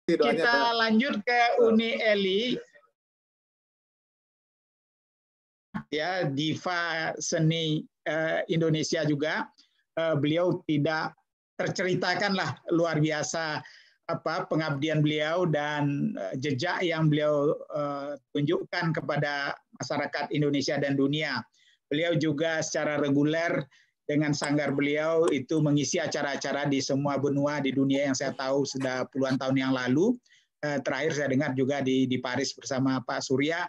Kita lanjut ke Uni Eli, ya, diva seni Indonesia juga. Beliau tidak terceritakan lah luar biasa apa pengabdian beliau dan jejak yang beliau tunjukkan kepada masyarakat Indonesia dan dunia. Beliau juga secara reguler dengan sanggar beliau itu mengisi acara-acara di semua benua di dunia yang saya tahu sudah puluhan tahun yang lalu. Terakhir saya dengar juga di Paris bersama Pak Surya.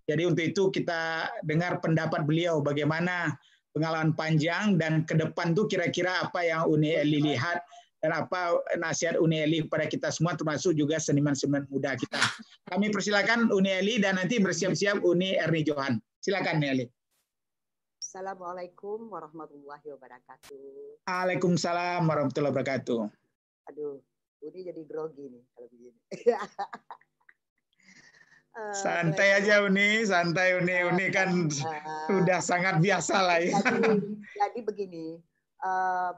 Jadi untuk itu kita dengar pendapat beliau bagaimana pengalaman panjang dan ke depan tuh kira-kira apa yang Uni Eli lihat dan apa nasihat Uni Eli kepada kita semua termasuk juga seniman-seniman muda kita. Kami persilakan Uni Eli dan nanti bersiap-siap Uni Erni Johan. Silakan Uni Eli. Assalamualaikum warahmatullahi wabarakatuh. Waalaikumsalam warahmatullahi wabarakatuh. Aduh, Uni jadi grogi nih kalau begini. Santai aja Uni, santai Uni. Uni kan sudah sangat biasa lah ya. Jadi begini,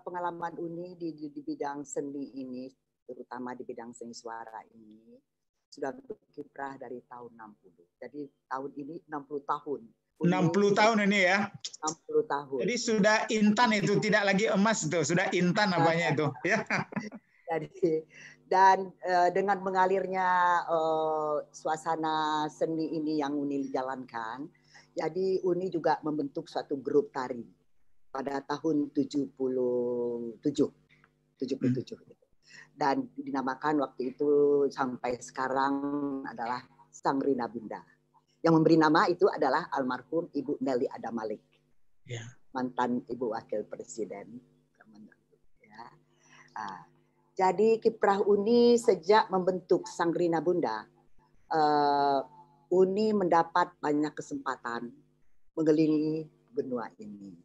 pengalaman Uni di bidang seni ini, terutama di bidang seni suara ini, sudah berkiprah dari tahun 60. Jadi tahun ini 60 tahun. 60 tahun ini ya. 60 tahun. Jadi sudah intan itu, tidak lagi emas itu, sudah intan apanya itu. Ya. Jadi dan dengan mengalirnya suasana seni ini yang Uni jalankan, jadi Uni juga membentuk suatu grup tari pada tahun 77. Dan dinamakan waktu itu sampai sekarang adalah Sangrina Bunda. Yang memberi nama itu adalah almarhum Ibu Nelly Adamalik, mantan Ibu Wakil Presiden. Ya. Jadi kiprah Uni sejak membentuk Sangrina Bunda, Uni mendapat banyak kesempatan mengelilingi benua ini.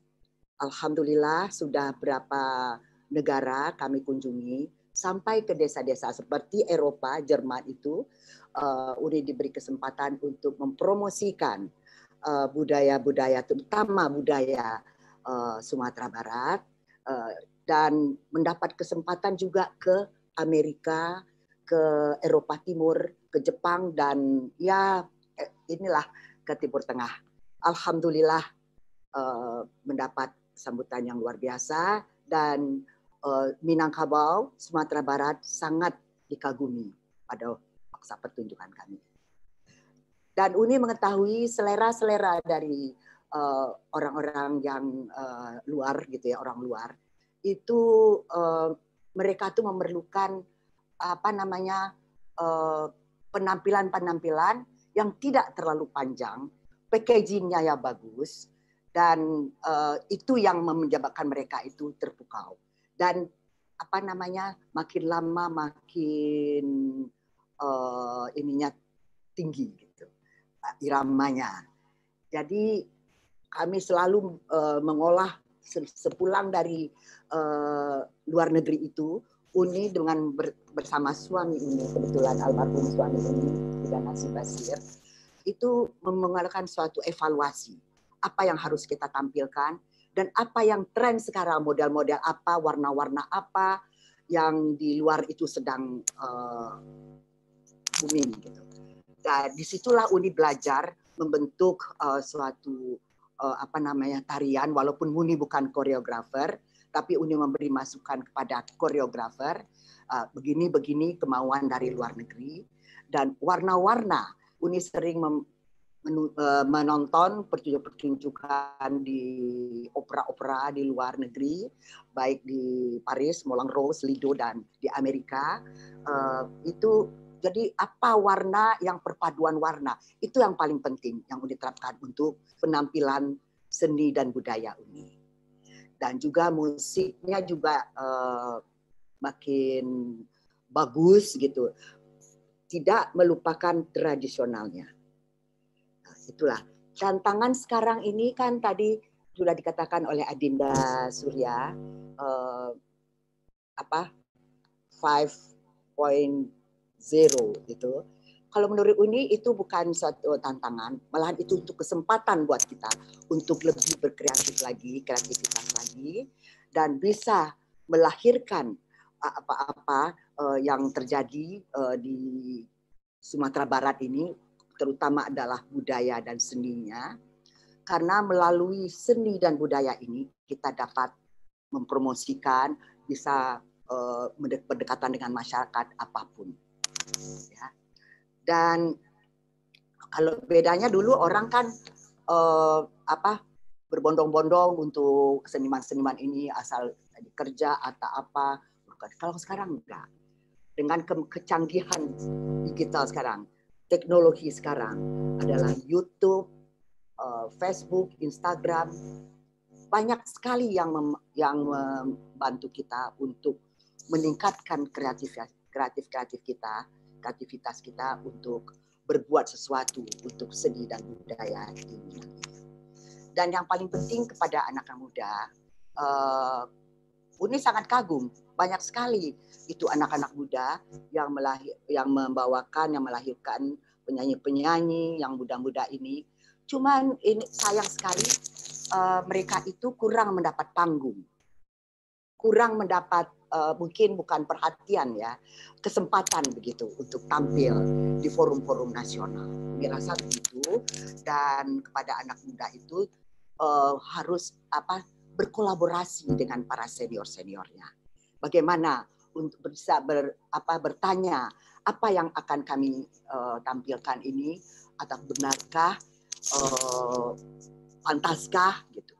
Alhamdulillah sudah berapa negara kami kunjungi, sampai ke desa-desa seperti Eropa, Jerman itu, Uni diberi kesempatan untuk mempromosikan budaya-budaya, terutama budaya Sumatera Barat, dan mendapat kesempatan juga ke Amerika, ke Eropa Timur, ke Jepang, dan ya inilah ke Timur Tengah. Alhamdulillah mendapat sambutan yang luar biasa, dan Minangkabau, Sumatera Barat sangat dikagumi pada paksa pertunjukan kami. Dan Uni mengetahui selera-selera dari orang-orang yang luar gitu ya, orang luar itu mereka tuh memerlukan apa namanya penampilan-penampilan yang tidak terlalu panjang, packagingnya ya bagus, dan itu yang menyebabkan mereka itu terpukau. Dan apa namanya makin lama makin ininya tinggi gitu, iramanya. Jadi kami selalu mengolah sepulang dari luar negeri itu, Uni dengan bersama suami Uni, kebetulan almarhum suami Uni, Nasi Basir, itu mengeluarkan suatu evaluasi apa yang harus kita tampilkan dan apa yang tren sekarang, model-model apa, warna-warna apa yang di luar itu sedang booming gitu. Dan disitulah Uni belajar membentuk suatu apa namanya tarian, walaupun Uni bukan koreografer, tapi Uni memberi masukan kepada koreografer, begini-begini kemauan dari luar negeri, dan warna-warna. Uni sering menonton pertunjukan di opera-opera di luar negeri, baik di Paris, Moulin Rouge, Lido, dan di Amerika. Itu jadi apa warna yang perpaduan warna, itu yang paling penting yang Uni terapkan untuk penampilan seni dan budaya Uni. Dan juga musiknya juga makin bagus gitu, tidak melupakan tradisionalnya. Nah, itulah tantangan sekarang ini kan tadi sudah dikatakan oleh Adinda Surya, 5.0 gitu. Kalau menurut Uni itu bukan suatu tantangan, malahan itu untuk kesempatan buat kita untuk lebih berkreatif lagi, kreativitas lagi, dan bisa melahirkan apa-apa yang terjadi di Sumatera Barat ini, terutama adalah budaya dan seninya, karena melalui seni dan budaya ini kita dapat mempromosikan, bisa berdekatan dengan masyarakat apapun. Ya. Dan kalau bedanya dulu orang kan berbondong-bondong untuk seniman-seniman ini asal kerja atau apa. Kalau sekarang enggak. Dengan kecanggihan digital sekarang, teknologi sekarang adalah YouTube, Facebook, Instagram, banyak sekali yang membantu kita untuk meningkatkan kreativitas kita untuk berbuat sesuatu untuk seni dan budaya ini. Dan yang paling penting kepada anak-anak muda, Uni sangat kagum, banyak sekali itu anak-anak muda yang melahirkan penyanyi-penyanyi yang muda-muda ini. Cuman ini sayang sekali mereka itu kurang mendapat panggung, kurang mendapat mungkin bukan perhatian ya, kesempatan begitu untuk tampil di forum-forum nasional. Uni rasa begitu, dan kepada anak muda itu harus berkolaborasi dengan para senior-seniornya. Bagaimana untuk bisa bertanya apa yang akan kami tampilkan ini, atau benarkah, pantaskah gitu.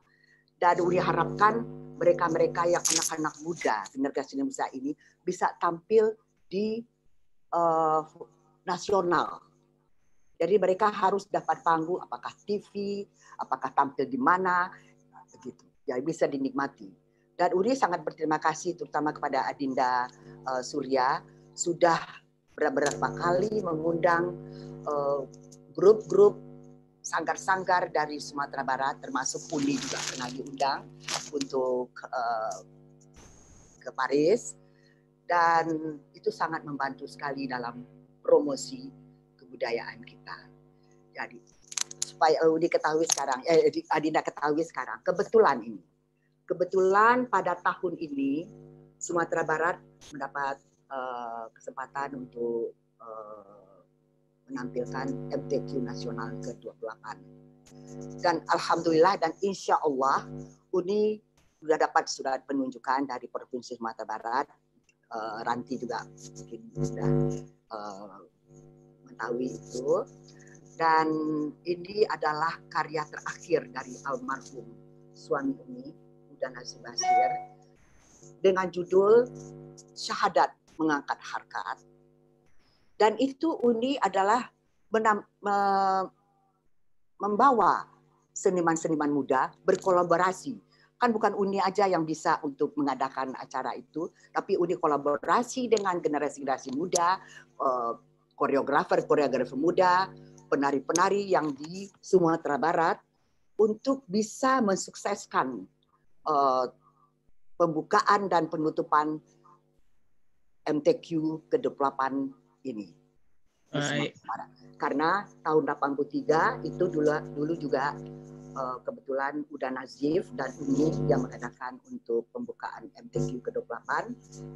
Dan Uli harapkan mereka-mereka yang anak-anak muda, generasi muda ini bisa tampil di nasional. Jadi mereka harus dapat panggung, apakah TV, apakah tampil di mana, begitu. Ya bisa dinikmati. Dan Uri sangat berterima kasih terutama kepada Adinda Surya sudah beberapa kali mengundang grup-grup sanggar-sanggar dari Sumatera Barat, termasuk Uni juga pernah diundang untuk ke Paris, dan itu sangat membantu sekali dalam promosi kebudayaan kita. Jadi supaya diketahui sekarang, Adinda ketahui sekarang, kebetulan pada tahun ini Sumatera Barat mendapat kesempatan untuk menampilkan MTQ Nasional ke-28. Dan Alhamdulillah dan Insya Allah Uni sudah dapat surat penunjukan dari Provinsi Sumatera Barat. Ranti juga mungkin sudah mengetahui itu. Dan ini adalah karya terakhir dari almarhum suami Uni, Uda Nazif Basir, dengan judul Syahadat Mengangkat Harkat. Dan itu Uni adalah membawa seniman-seniman muda berkolaborasi. Kan bukan Uni aja yang bisa untuk mengadakan acara itu, tapi Uni kolaborasi dengan generasi-generasi muda, koreografer muda, penari-penari yang di Sumatera Barat untuk bisa mensukseskan pembukaan dan penutupan MTQ ke-28 ini. Karena tahun 83 itu dulu juga kebetulan Uda Nazif dan Uni yang mengadakan untuk pembukaan MTQ ke-28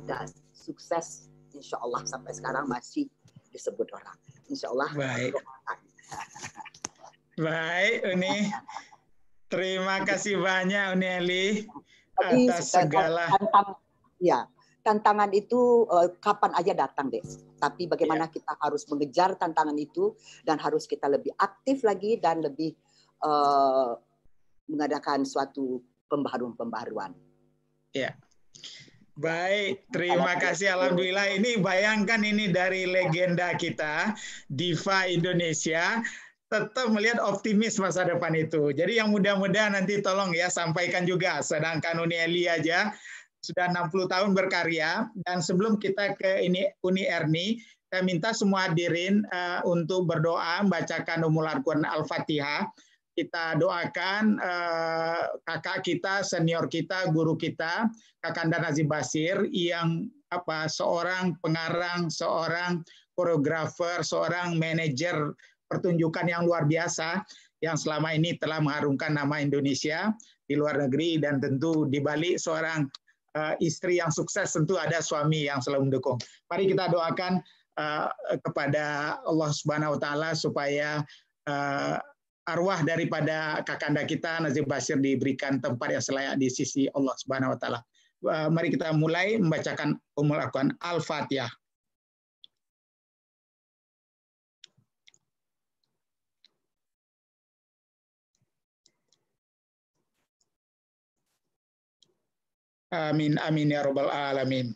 dan sukses, insya Allah sampai sekarang masih disebut orang. Insya Allah. Baik. Baik, Uni. Terima kasih banyak, Uni Eli, atas segala. Tantangan itu kapan aja datang deh. Tapi bagaimana kita harus mengejar tantangan itu dan harus kita lebih aktif lagi dan lebih mengadakan suatu pembaharuan. Ya. Baik, terima kasih. Alhamdulillah, ini bayangkan ini dari legenda kita, diva Indonesia, tetap melihat optimis masa depan itu. Jadi yang muda-muda nanti tolong ya sampaikan juga. Sedangkan Uni Eli aja sudah 60 tahun berkarya, dan sebelum kita ke Uni Erni, saya minta semua hadirin untuk berdoa, membacakan Ummul Quran Al-Fatihah. Kita doakan kakak kita, senior kita, guru kita, Kakanda Nazif Basir, yang seorang pengarang, seorang koreografer, seorang manajer pertunjukan yang luar biasa, yang selama ini telah mengharumkan nama Indonesia di luar negeri, dan tentu di balik seorang istri yang sukses tentu ada suami yang selalu mendukung. Mari kita doakan kepada Allah Subhanahu wa taala supaya arwah daripada kakanda kita Nazif Bashir diberikan tempat yang selayak di sisi Allah Subhanahu wa taala. Mari kita mulai membacakan Ummul Quran Al-Fatihah. Amin amin ya rabbal alamin.